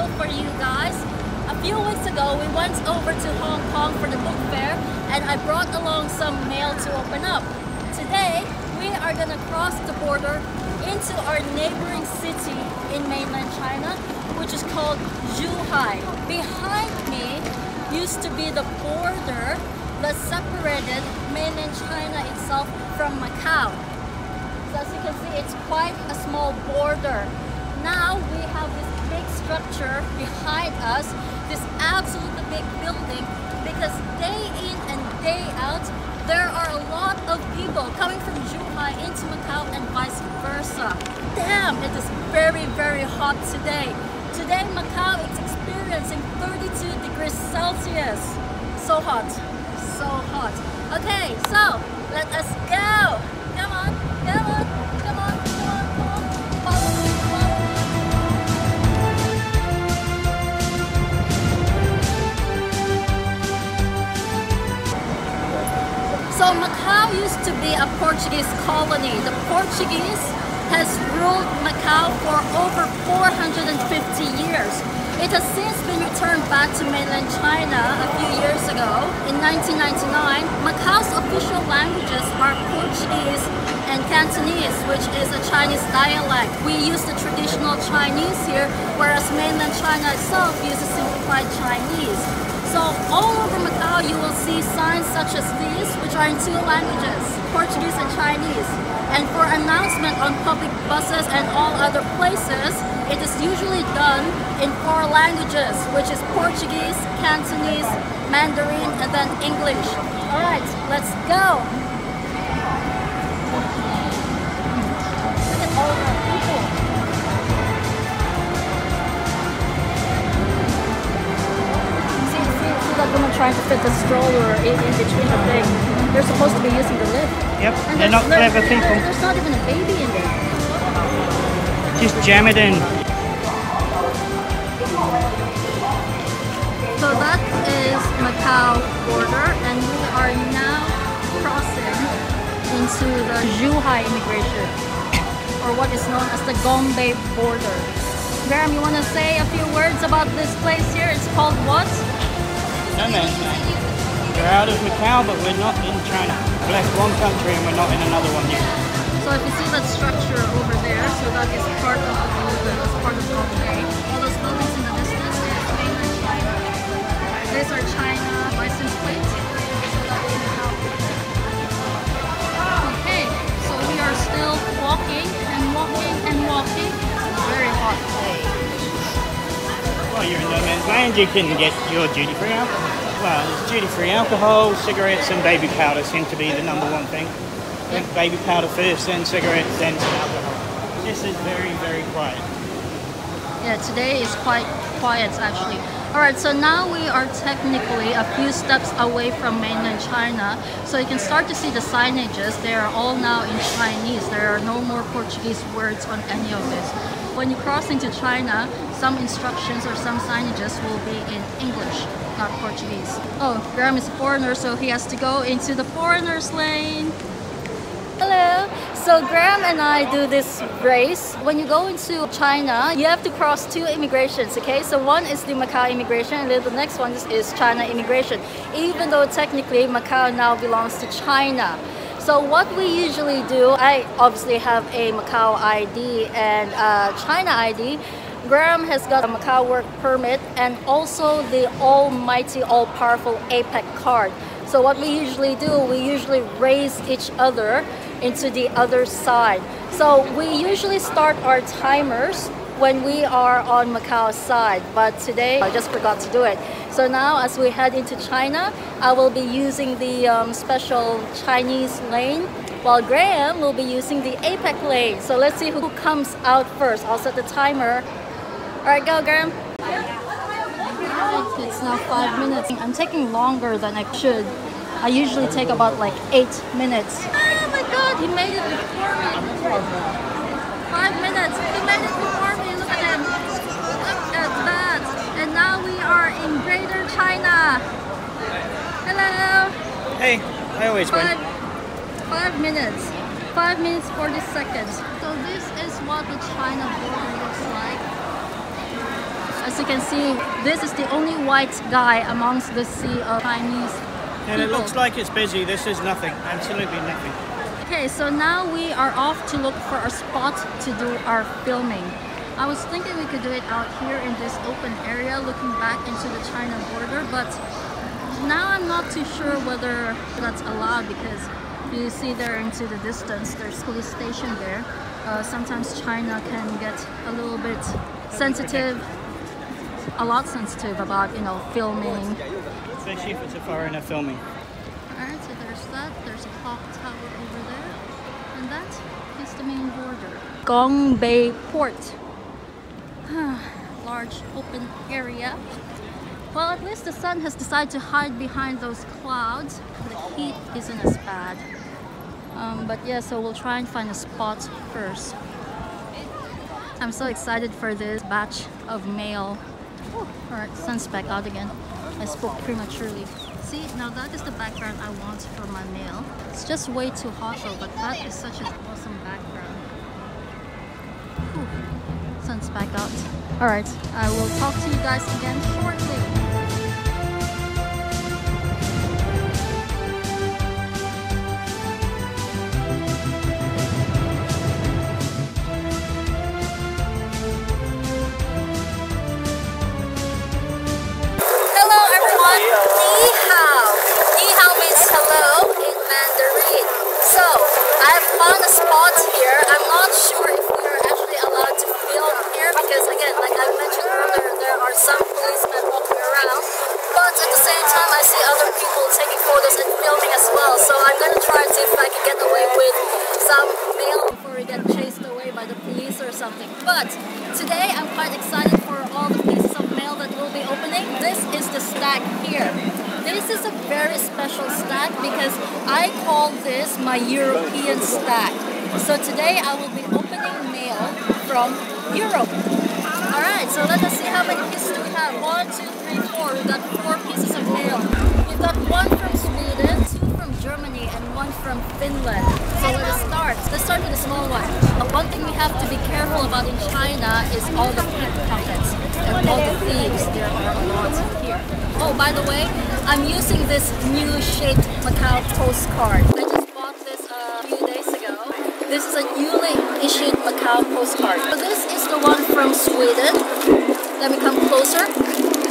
video for you guys. A few weeks ago, we went over to Hong Kong for the book fair and I brought along some mail to open up. Today, we are gonna cross the border into our neighboring city in mainland China, which is called Zhuhai. Behind me used to be the border that separated mainland China itself from Macau. So as you can see, it's quite a small border. Now we have this big structure behind us, this absolutely big building, because day in and day out, there are a lot of people coming from Zhuhai into Macau and vice versa. Damn, it is very, very hot today. Today, Macau is experiencing 32 degrees Celsius. So hot, so hot. Okay, so let us go. Come on, come on, come on, come on, come on. Follow me, follow me. So Macau used to be a Portuguese colony. The Portuguese has ruled Macau for over 450 years. It has since been returned back to mainland China a few years ago. In 1999, Macau's official languages are Portuguese and Cantonese, which is a Chinese dialect. We use the traditional Chinese here, whereas mainland China itself uses simplified Chinese. So all over Macau you will see signs such as these, which are in two languages, Portuguese and Chinese. And for announcement on public buses and all other places, it is usually done in 4 languages, which is Portuguese, Cantonese, Mandarin, and then English. Alright, let's go! Look at all the people. See that woman trying to fit the stroller in between the thing. They're supposed to be using the lift. Yep, and they're not clever people. There's not even a baby in there. Just jam it in. So that is Macau border, and we are now crossing into the Zhuhai immigration, or what is known as the Gombe border. Graham, you want to say a few words about this place here? It's called what? No man's land. We're out of Macau, but we're not in China. We left one country and we're not in another one yet. So if you see that structure over there, so that is part of the building, that's part of Gombe. All those buildings in the distance is mainland China. These are China license plates. Okay, so we are still walking and walking and walking. Very hot day. Well, you're in no man's land, you can get your duty-free alcohol. Well, there's duty-free alcohol, cigarettes and baby powder seem to be the #1 thing. I think baby powder first, then cigarettes, then some alcohol. This is very, very quiet. Yeah, today is quite quiet actually. Alright, so now we are technically a few steps away from mainland China. So you can start to see the signages. They are all now in Chinese. There are no more Portuguese words on any of this. When you cross into China, some instructions or some signages will be in English, not Portuguese. Oh, Graham is a foreigner, so he has to go into the foreigners lane. Hello! So Graham and I do this race. When you go into China, you have to cross 2 immigrations, okay? So one is the Macau immigration and then the next one is China immigration. Even though technically Macau now belongs to China. So what we usually do, I obviously have a Macau ID and a China ID. Graham has got a Macau work permit and also the almighty, all-powerful APEC card. So what we usually do, we usually race each other into the other side. So we usually start our timers when we are on Macau's side, but today I just forgot to do it. So now as we head into China, I will be using the special Chinese lane, while Graham will be using the APEC lane. So let's see who comes out first. I'll set the timer. Alright, go Graham. Alright, it's now 5 minutes. I'm taking longer than I should. I usually take about like 8 minutes. Oh my god, he made it before me. 5 minutes. He made it before me. Look at him. Look at that. And now we are in Greater China. Hello. Hey, I always win. 5 minutes. 5 minutes 40 seconds. So this is what the China border looks like. As as you can see, this is the only white guy amongst the sea of Chinese And it people. looks like it's busy. This is nothing. Absolutely nothing. Okay, so now we are off to look for a spot to do our filming. I was thinking we could do it out here in this open area looking back into the China border, but now I'm not too sure whether that's allowed, because you see there into the distance there's police station there. Sometimes China can get a little bit sensitive, a lot sensitive about, you know, filming. Especially if it's a foreigner filming. Alright, so there's that. There's a clock tower over there. And that is the main border. Gongbei Port. Large open area. Well, at least the sun has decided to hide behind those clouds. The heat isn't as bad. But yeah, so we'll try and find a spot first. I'm so excited for this batch of mail. Alright, sun's back out again. I spoke prematurely. See, now that is the background I want for my mail. It's just way too hot though, but that is such an awesome background. Whew. Sun's back out. Alright, I will talk to you guys again shortly. Hello everyone, Ni hao. Ni hao means hello in Mandarin. So, I have found a spot here. I'm not sure if we are actually allowed to film here because, again, like I mentioned earlier, there are some policemen walking around. But at the same time, I see other people taking photos and filming as well. So I'm gonna try and see if I can get away with some mail before we get chased away by the police or something. But today, I'm quite excited for all the pieces of mail that we'll be opening. This is the stack here. This is a very special stack because I call this my European stack. So today I will be opening mail from Europe. Alright, so let us see how many pieces do we have. 1, 2, 3, 4. We've got 4 pieces of mail. We've got 1 from Sweden, 2 from Germany, and 1 from Finland. So let us start. Let's start with the small one. One thing we have to be careful about in China is all the pickpockets and all the thieves. There are a lot here. Oh, by the way, I'm using this new shaped Macau postcard. I just bought this a few days ago. This is a newly issued Macau postcard. So this is the one from Sweden. Let me come closer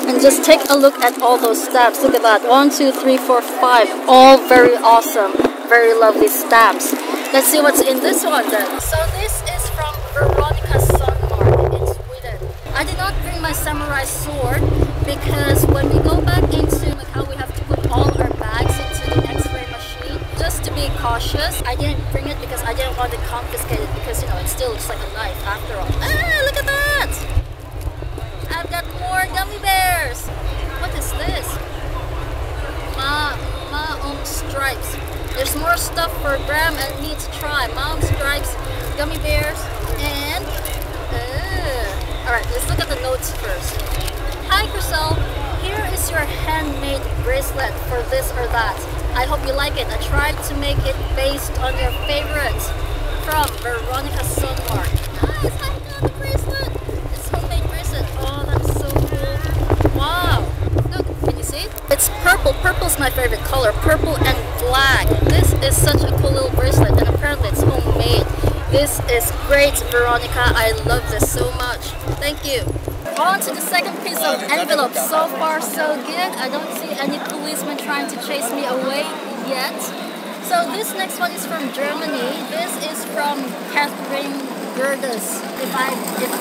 and just take a look at all those stamps. Look at that. 1, 2, 3, 4, 5. All very awesome. Very lovely stamps. Let's see what's in this one then. So this is from Veronica Sunmark in Sweden. I did not bring my samurai sword because when we go back into Macau, we have to put all our bags into the X-ray machine. Just to be cautious, I didn't bring it because I didn't want it confiscated because, you know, it still looks like a knife after all. Ah, look at that! I've got more gummy bears! What is this? Ma stripes. There's more stuff for Graham and me to try. Mom stripes, gummy bears, and... Alright, let's look at the notes first. Hi Crystal, here is your handmade bracelet for this or that. I hope you like it. I tried to make it based on your favorites. From Veronica Sunmark. Nice, I got the bracelet. It's homemade bracelet. Oh, that's so cool. Wow. Look, can you see? It's purple. Purple's my favorite color. Purple and black. This is such a cool little bracelet, and apparently it's homemade. This is great, Veronica. I love this so much. Thank you. On to the second piece of envelope. So far, so good. I don't see any policemen trying to chase me away yet. So this next one is from Germany. This is from Catherine Gerdes.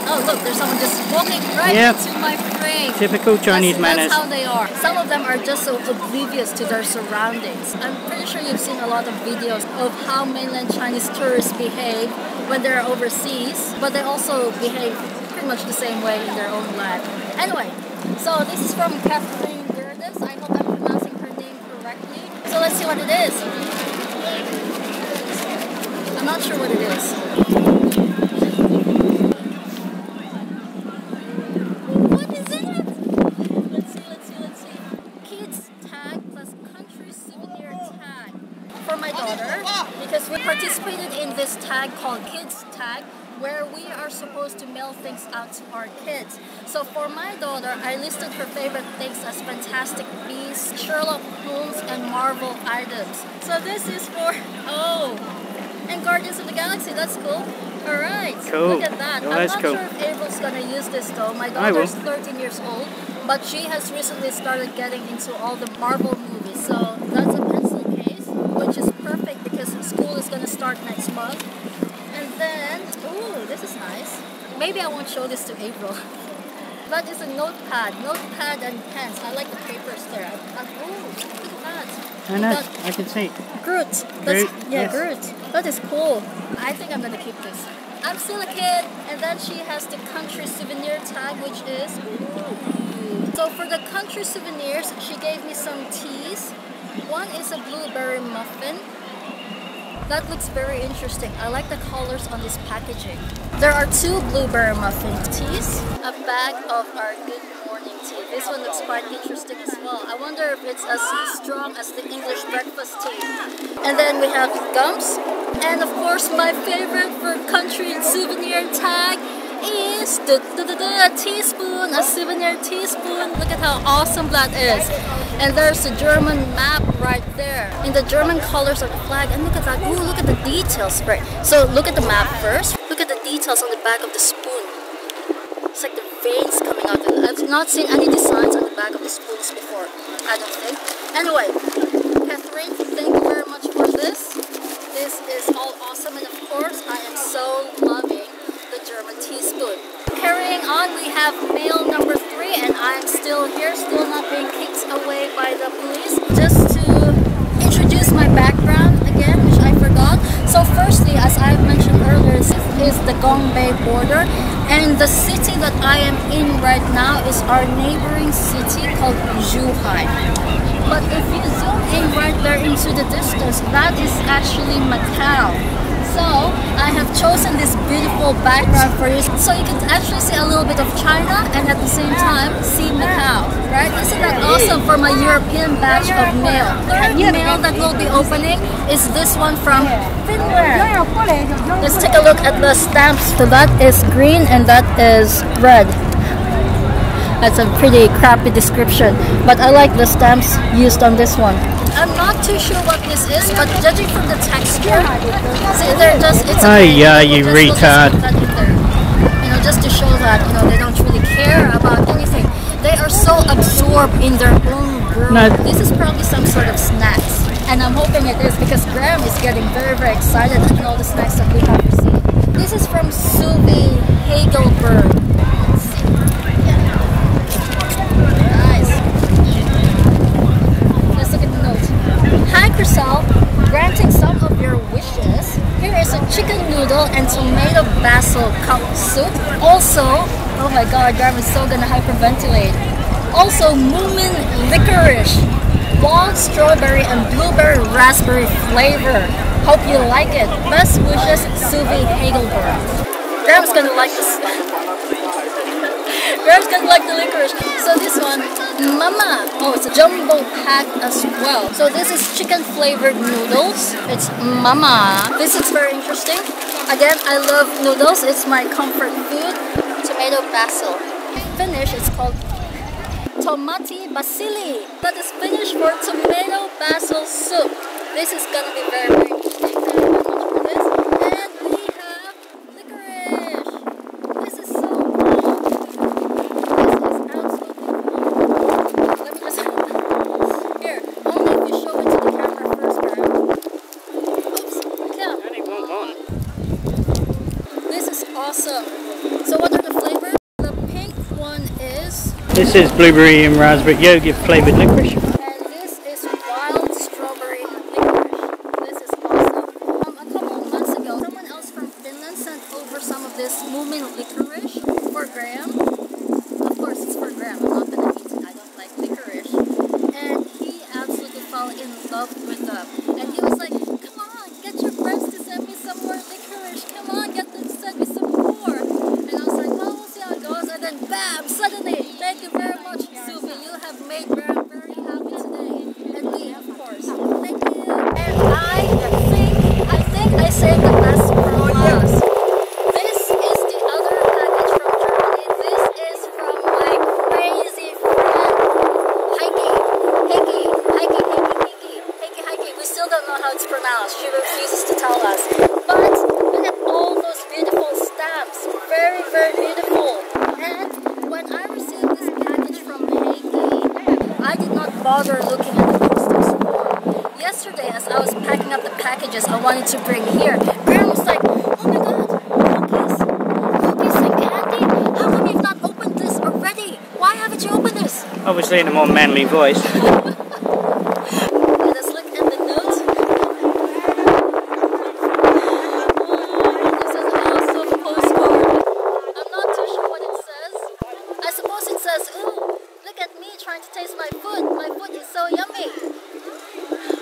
Oh look, there's someone just walking right into my frame. Typical Chinese manners. That's how they are. Some of them are just so oblivious to their surroundings. I'm pretty sure you've seen a lot of videos of how mainland Chinese tourists behave when they're overseas, but they also behave pretty much the same way in their own land. Anyway, so this is from Catherine Gerdes. I hope I'm pronouncing her name correctly. So let's see what it is. I'm not sure what it is. What is it? Let's see. Kids tag plus country souvenir tag. For my daughter, because we participated in this tag called Kids Tag, where we are supposed to mail things out to our kids. So for my daughter, I listed her favorite things as Fantastic Beasts, Sherlock Holmes, and Marvel items. So this is for, and Guardians of the Galaxy, that's cool. Alright, cool. Look at that. Oh, I'm that's not cool. sure if April's gonna use this though. My I will. daughter's 13 years old, but she has recently started getting into all the Marvel movies. So that's a pencil case, which is perfect because school is gonna start next month. And then, ooh, this is nice. Maybe I won't show this to April. But it's a notepad and pens. I like the papers there. Ooh, look at that. I know, I can see. Groot. Groot, Yeah, yes. Groot. That is cool. I think I'm gonna keep this. I'm still a kid. And then she has the country souvenir tag, which is, ooh. So for the country souvenirs, she gave me some teas. One is a blueberry muffin. That looks very interesting. I like the colors on this packaging. There are 2 blueberry muffin teas. A bag of our good morning tea. This one looks quite interesting as well. I wonder if it's as strong as the English breakfast tea. And then we have gums. And of course, my favorite for country souvenir tag is a teaspoon, a souvenir teaspoon. Look at how awesome that is. And there's the German map right there in the German colors of the flag. And look at that. Ooh, look at the details. Right. So look at the map first. Look at the details on the back of the spoon. It's like the veins coming out. I've not seen any designs on the back of the spoons before, I don't think. Anyway, Catherine, thank you very much for this. This is all awesome. And of course, I am so loving the German teaspoon. Carrying on, we have mail number 3, and I'm still here, still not being kicked away by the police. Just to introduce my background again, which I forgot. So firstly, as I mentioned earlier, this is the Gongbei border, and the city that I am in right now is our neighboring city called Zhuhai. But if you zoom in right there into the distance, that is actually Macau. So I have chosen this beautiful background for you, so you can actually see a little bit of China and at the same time see Macau, right? Isn't that awesome for my European batch of mail? The mail that we'll be opening is this one from Finland. Let's take a look at the stamps. So that is green and that is red. That's a pretty crappy description, but I like the stamps used on this one. I'm not too sure what this is, but judging from the texture, see, they're just, it's Oh yeah, you retard. You know, just to show that, you know, they don't really care about anything. They are so absorbed in their own world. No. This is probably some sort of snacks, and I'm hoping it is because Graham is getting very, very excited at all the snacks that we have received. This is from Suvi Hagelberg. Hi Crystal, granting some of your wishes. Here is a chicken noodle and tomato basil cup soup. Also, oh my god, Graham is so gonna hyperventilate. Also, Moomin licorice, wild strawberry and blueberry raspberry flavor. Hope you like it. Best wishes, Suvi Hagelberg. Graham's gonna like this. Graham's gonna like the licorice. So this one, Mama. Oh, it's a jumbo pack as well. So this is chicken flavored noodles. It's Mama. This is very interesting. Again, I love noodles. It's my comfort food. Tomato basil. Finnish, it's called Tomati Basili. That is Finnish for tomato basil soup. This is gonna be very, very interesting. Thank you very much for this. And we have licorice. This is so cool. Awesome. So what are the flavors? The pink one is... This is blueberry and raspberry yogurt flavoured licorice. And this is wild strawberry licorice. This is awesome. A couple of months ago, someone else from Finland sent over some of this Moomin licorice for Graham. Of course, it's for Graham. I'm not going to eat it. I don't like licorice. And he absolutely fell in love with them. And he was like, come on, get your friends to send me some more licorice. Come on, get them to send me some more. And I was like, well, we'll see how it goes. And then bam, suddenly, thank you very much, Suvi. You have made Graham very happy. now. She refuses to tell us. But look at all those beautiful stamps. Very, very beautiful. And when I received this package from Haiti, I did not bother looking at the postage form. Yesterday, as I was packing up the packages I wanted to bring here, Graham was like, oh my god, cookies and candy? How come you've not opened this already? Why haven't you opened this? Obviously in a more manly voice.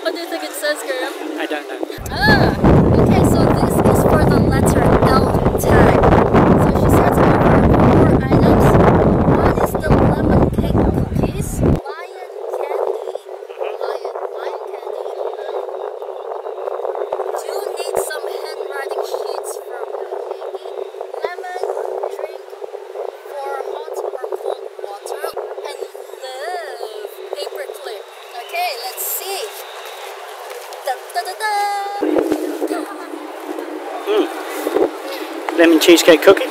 What do you think it says, Graham? I don't know. Okay, so this is for the letter L tag. So she says over 4 items. One is the lemon cake cookies, lion candy. Lion candy. Do you need some handwriting sheets from Haiti? Lemon drink for hot or cold water, and love paper clip. Okay, let's see. Lemon cheesecake cookie?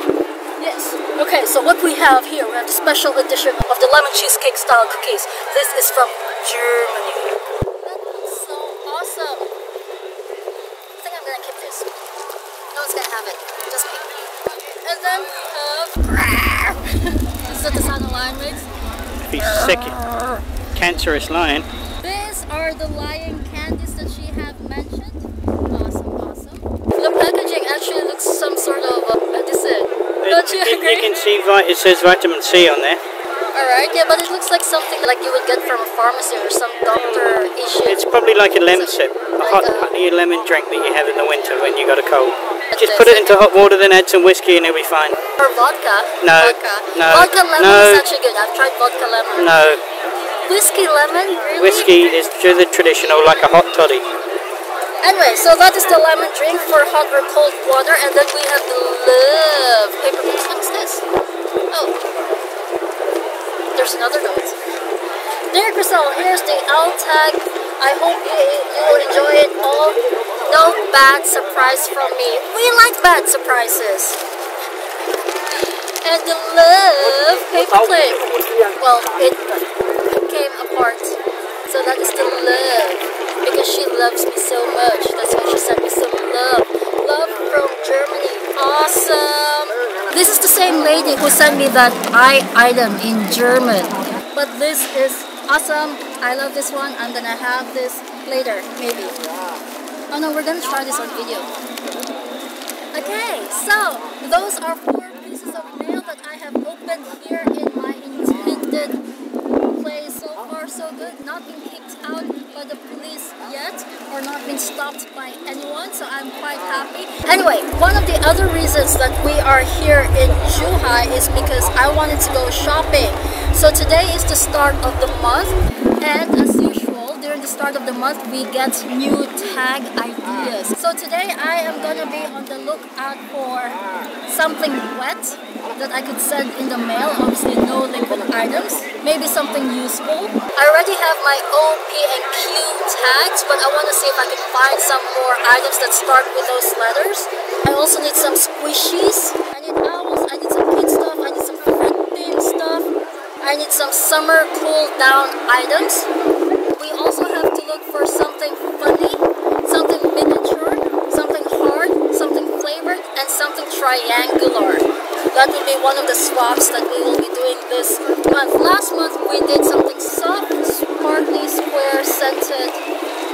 Yes. Okay, so what we have here, we have the special edition of the lemon cheesecake style cookies. This is from Germany. That looks so awesome. I think I'm gonna keep this. No one's gonna have it, just me. And then we have... Is that the sound a lion makes? Be sick. Cancerous lion. These are the lion candies that she had mentioned. Awesome, awesome. The packaging actually looks some sort of medicine. Don't you agree? You can see it says vitamin C on there. Alright, yeah, but it looks like something like you would get from a pharmacy or some doctor issue. It's probably like a lemon sip, a hot honey lemon drink that you have in the winter when you got a cold. Just put it into hot water, then add some whiskey and it'll be fine. Or vodka? No, vodka. no, Vodka lemon is actually good. I've tried vodka lemon. No. Whiskey lemon? Really? Whiskey is the traditional, like a hot toddy. Anyway, so that is the lemon drink for hot or cold water, and then we have the love paper clips. What is this? Oh, there's another note. Dear Crystal, here's the L tag. I hope you enjoy it all. No bad surprise from me. We like bad surprises. And the love paper clip. Well, it came apart. So that is the love. Because she loves me so much. That's why she sent me some love. Love from Germany. Awesome. This is the same lady who sent me that item in German. But this is awesome. I love this one. I'm gonna have this later, maybe. Oh no, we're gonna try this on video. Okay, so those are 4 pieces of mail that I have opened here in my intended place. So far so good. Not been kicked out by the police yet, or not been stopped by anyone, so I'm quite happy. Anyway, one of the other reasons that we are here in Zhuhai is because I wanted to go shopping. So today is the start of the month, and as usual, during the start of the month, we get new tag ideas. So today I am gonna be on the lookout for something wet that I could send in the mail. Obviously no liquid items. Maybe something useful. I already have my O, P, and Q tags, but I want to see if I can find some more items that start with those letters. I also need some squishies. I need owls. I need some kid stuff. I need some fruit bin stuff. I need some summer cool down items. We also have to look for something funny, something miniature, something hard, something flavored, and something triangular. That would be one of the swaps that we will be doing this month. Last month we did something soft, sparkly, square, scented,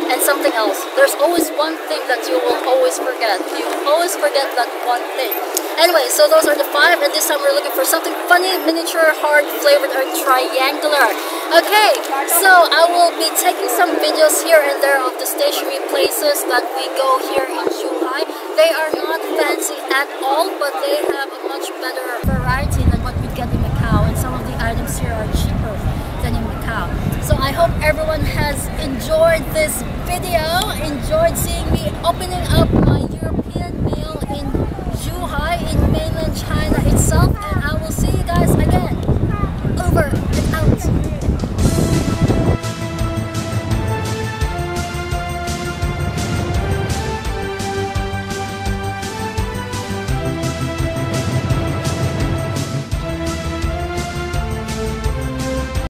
and something else. There's always one thing that you will always forget. You always forget that one thing. Anyway, so those are the 5, and this time we're looking for something funny, miniature, hard, flavored, or triangular. Okay, so I will be taking some videos here and there of the stationery places that we go here in Zhuhai. They are not fancy at all, but they have a much better variety than what we get in Macau, and some of the items here are cheaper than in Macau. So I hope everyone has enjoyed this video, enjoyed seeing me opening up my European mail in Zhuhai in mainland China itself.